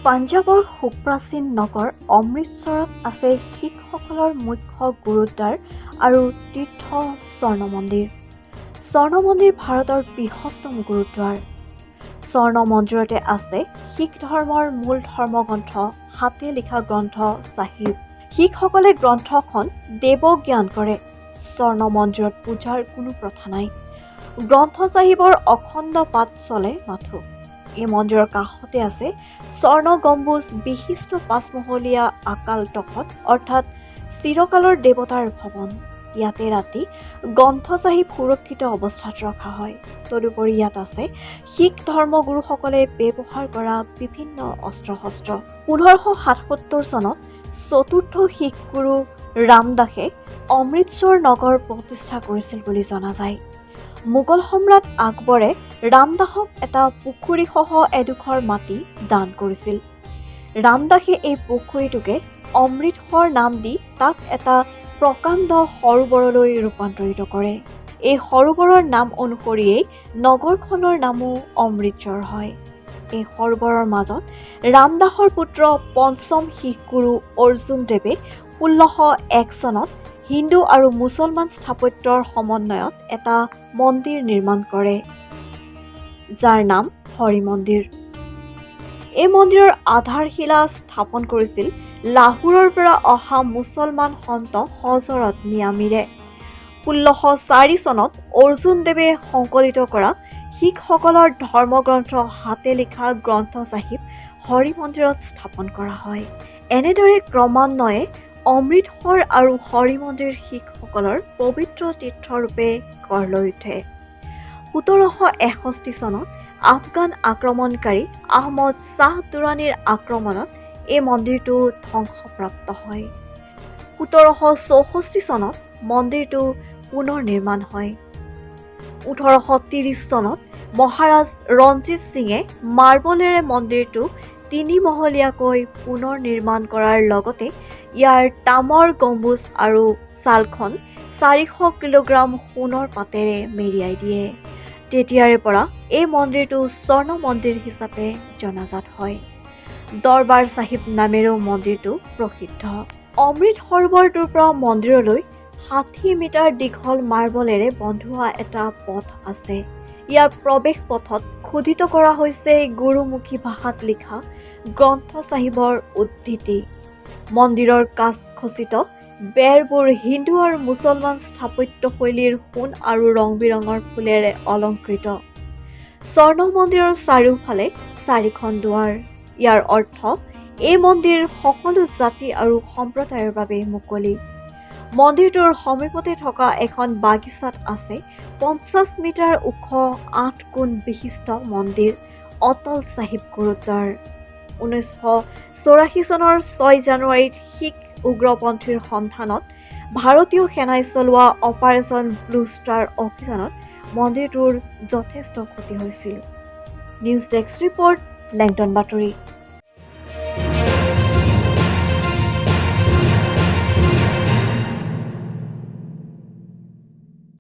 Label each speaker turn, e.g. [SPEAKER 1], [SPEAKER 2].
[SPEAKER 1] পাঞ্জাৱৰ সুপ্ৰাচীন নগৰ অমৃতসৰত আছে শিখসকলৰ মুখ্য গুৰুদ্বাৰ আৰু তীৰ্থ স্বৰ্ণ মন্দিৰ। স্বৰ্ণ মন্দিৰ ভাৰতৰ বৃহত্তম গুৰুদ্বাৰ। স্বৰ্ণ মন্দিৰতে আছে শিখ ধৰ্মৰ মূল ধৰ্মগ্ৰন্থ হাতে লিখা গ্ৰন্থ চাহিব। শিখসকলে গ্ৰন্থখন দেৱজ্ঞান কৰে। স্বৰ্ণ মন্দিৰত পূজাৰ কোনো প্ৰথা নাই। গ্ৰন্থ চাহিবৰ অখণ্ড পাঠ চলে মাথো। এই মন্দিৰৰ কাষতে আছে স্বৰ্ণ গম্বুজ বিশিষ্ট পাঁচমহলীয়া আকাল তখত অৰ্থাৎ চিৰকালৰ দেৱতাৰ ভৱন। ইয়াতে ৰাতি গ্ৰন্থ চাহিব সুৰক্ষিত অৱস্থাত ৰখা হয়। তদুপৰি ইয়াত আছে শিখ ধৰ্মগুৰুসকলে ব্যৱহাৰ কৰা বিভিন্ন অস্ত্ৰ শস্ত্ৰ। 1577 চনত চতুৰ্থ শিখ গুৰু ৰামদাসে অমৃতসৰ নগৰ প্ৰতিষ্ঠা কৰিছিল বুলি জনা যায়। মোগল সম্ৰাট আকবৰে ৰামদাসক এটা পুখুৰীসহ এডোখৰ মাটি দান কৰিছিল। ৰামদাসে এই পুখুৰীটোকে অমৃতসৰ নাম দি তাক এটা প্ৰকাণ্ড সৰোবৰলৈ ৰূপান্তৰিত কৰে। এই সৰোবৰৰ নাম অনুসৰিয়েই নগৰখনৰ নামো অমৃতসৰ হয়। এই সৰোবৰৰ মাজত ৰামদাসৰ পুত্ৰ পঞ্চম শিখ গুৰু অৰ্জুন দেৱে 1601 চনত হিন্দু আৰু মুছলমান স্থাপত্যৰ সমন্বয়ত এটা মন্দিৰ নিৰ্মাণ কৰে, যাৰ নাম হৰি মন্দিৰ। এই মন্দিৰৰ আধাৰশিলা স্থাপন কৰিছিল লাহোৰৰ পৰা অহা মুছলমান সন্ত হজৰত মিয়ামীৰে। 1604 চনত অৰ্জুন দেৱে সংকলিত কৰা শিখসকলৰ ধৰ্মগ্ৰন্থ হাতে লিখা গ্ৰন্থ চাহিব হৰি মন্দিৰত স্থাপন কৰা হয়। এনেদৰে ক্ৰমান্বয়ে অমৃতসৰ আৰু হৰি মন্দিৰ শিখসকলৰ পবিত্ৰ তীৰ্থৰূপে গঢ় লৈ উঠে। 1761 চনত আফগান আক্ৰমণকাৰী আহমদ শ্বাহ দুৰাণীৰ আক্ৰমণত এই মন্দিৰটো ধ্বংসপ্ৰাপ্ত হয়। 1764 চনত মন্দিৰটো পুনৰ নিৰ্মাণ হয়। 1830 চনত মহাৰাজ ৰঞ্জিত সিঙে মাৰ্বলেৰে মন্দিৰটো 3 মহলীয়াকৈ পুনৰ নিৰ্মাণ কৰাৰ লগতে ইয়াৰ তামৰ গম্বুজ আৰু ছালখন 400 কিলোগ্ৰাম সোণৰ পাতেৰে মেৰিয়াই দিয়ে। তেতিয়াৰে পৰা এই মন্দিৰটো স্বৰ্ণ মন্দিৰ হিচাপে জনাজাত হয়। দৰবাৰ চাহিব নামেৰেও মন্দিৰটো প্ৰসিদ্ধ। অমৃত সৰোবৰটোৰ পৰা মন্দিৰলৈ 60 মিটাৰ দীঘল মাৰ্বলেৰে বন্ধোৱা এটা পথ আছে। ইয়াৰ প্ৰৱেশ পথত খোদিত কৰা হৈছে গুৰুমুখী ভাষাত লিখা গ্ৰন্থ চাহিবৰ উদ্ধৃতি। মন্দিৰৰ কাষ খচিত বেৰবোৰ হিন্দু আৰু মুছলমান স্থাপত্যশৈলীৰ সোণ আৰু ৰং বিৰঙৰ ফুলেৰে অলংকৃত। স্বৰ্ণ মন্দিৰৰ চাৰিওফালে 4খন দুৱাৰ। ইয়াৰ অৰ্থ এই মন্দিৰ সকলো জাতি আৰু সম্প্ৰদায়ৰ বাবে মুকলি। মন্দিৰটোৰ সমীপতে থকা এখন বাগিচাত আছে 50 মিটাৰ ওখ 8 কোণ বিশিষ্ট মন্দিৰ অটল চাহিব গুৰুদ্বাৰ। 1984 চনৰ 6 জানুৱাৰীত শিখ উগ্ৰপন্থীৰ সন্ধানত ভাৰতীয় সেনাই চলোৱা অপাৰেচন ব্লু ষ্টাৰ অভিযানত মন্দিৰটোৰ যথেষ্ট ক্ষতি হৈছিল। নিউজ ডেস্ক ৰিপৰ্ট, লেংটন বাতৰি।